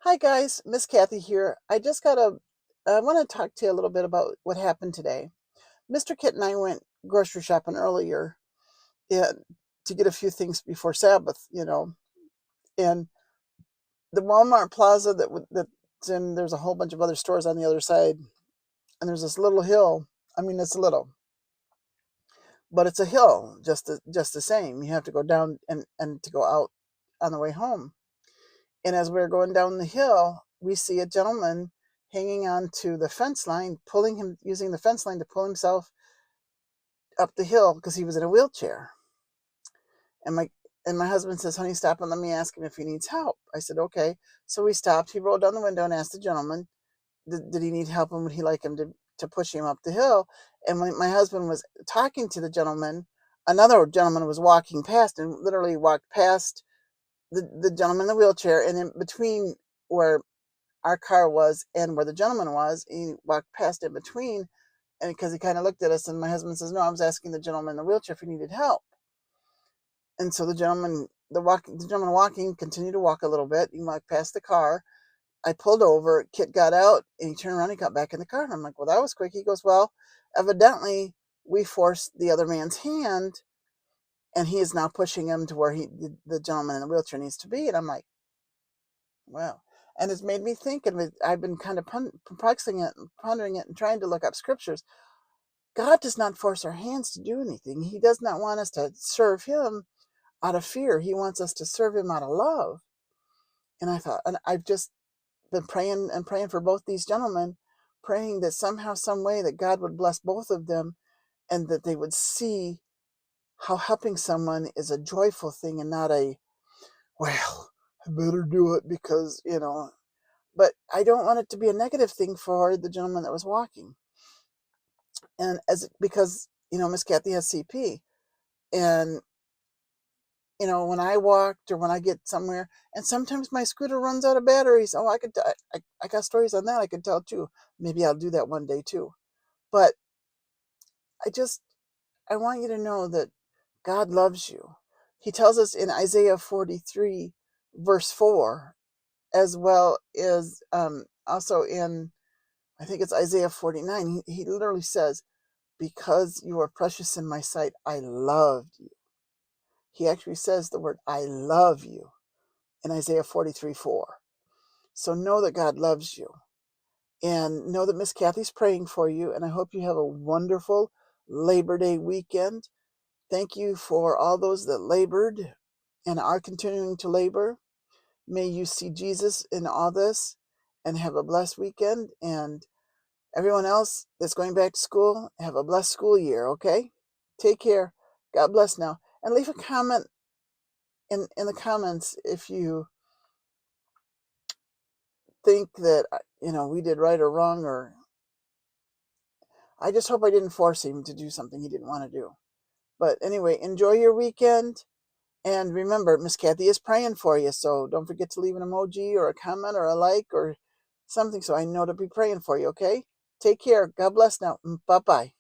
Hi guys, Miss Kathy here. I want to talk to you a little bit about what happened today. Mr. Kit and I went grocery shopping earlier and, to get a few things before Sabbath. And the Walmart Plaza that's in, there's a whole bunch of other stores on the other side, and there's this little hill. I mean, it's little, but it's a hill just the same. You have to go down and to go out on the way home. And as we were going down the hill, we see a gentleman hanging on to the fence line, using the fence line to pull himself up the hill because he was in a wheelchair. And my husband says, "Honey, stop and let me ask him if he needs help." I said, "Okay." So we stopped. He rolled down the window and asked the gentleman, did he need help and would he like him to push him up the hill? And when my husband was talking to the gentleman, another gentleman was walking past and literally walked past the gentleman in the wheelchair, and in between where our car was and where the gentleman was, he walked past in between, and because he kind of looked at us, and my husband says, "No, I was asking the gentleman in the wheelchair if he needed help." And so the gentleman walking continued to walk a little bit. He walked past the car. I pulled over. Kit got out, and he turned around and got back in the car. And I'm like, "Well, that was quick." He goes, "Well, evidently we forced the other man's hand, and he is now pushing him to where the gentleman in the wheelchair needs to be." And I'm like, "Well," and it's made me think, and I've been kind of perplexing it and pondering it and trying to look up scriptures. God does not force our hands to do anything. He does not want us to serve Him out of fear. He wants us to serve Him out of love. And I thought, and I've just been praying and praying for both these gentlemen, praying that somehow, some way, that God would bless both of them and that they would see how helping someone is a joyful thing and not a, "Well, I better do it because." But I don't want it to be a negative thing for the gentleman that was walking. And because, Miss Kathy has CP. And, when I walked or when I get somewhere, and sometimes my scooter runs out of batteries. Oh, I got stories on that I could tell too. Maybe I'll do that one day too. But I just, I want you to know that God loves you. He tells us in Isaiah 43, verse 4, as well as also in, I think it's Isaiah 49. He literally says, "Because you are precious in my sight, I loved you." He actually says the word "I love you" in Isaiah 43:4. So know that God loves you. And know that Miss Kathy's praying for you. And I hope you have a wonderful Labor Day weekend. Thank you for all those that labored and are continuing to labor. May you see Jesus in all this and have a blessed weekend. And everyone else that's going back to school, have a blessed school year, okay? Take care. God bless now. And leave a comment in the comments if you think that, we did right or wrong, or I just hope I didn't force him to do something he didn't want to do. But anyway, enjoy your weekend. And remember, Miss Kathy is praying for you. So don't forget to leave an emoji or a comment or a like or something so I know to be praying for you, okay? Take care. God bless now. Bye-bye.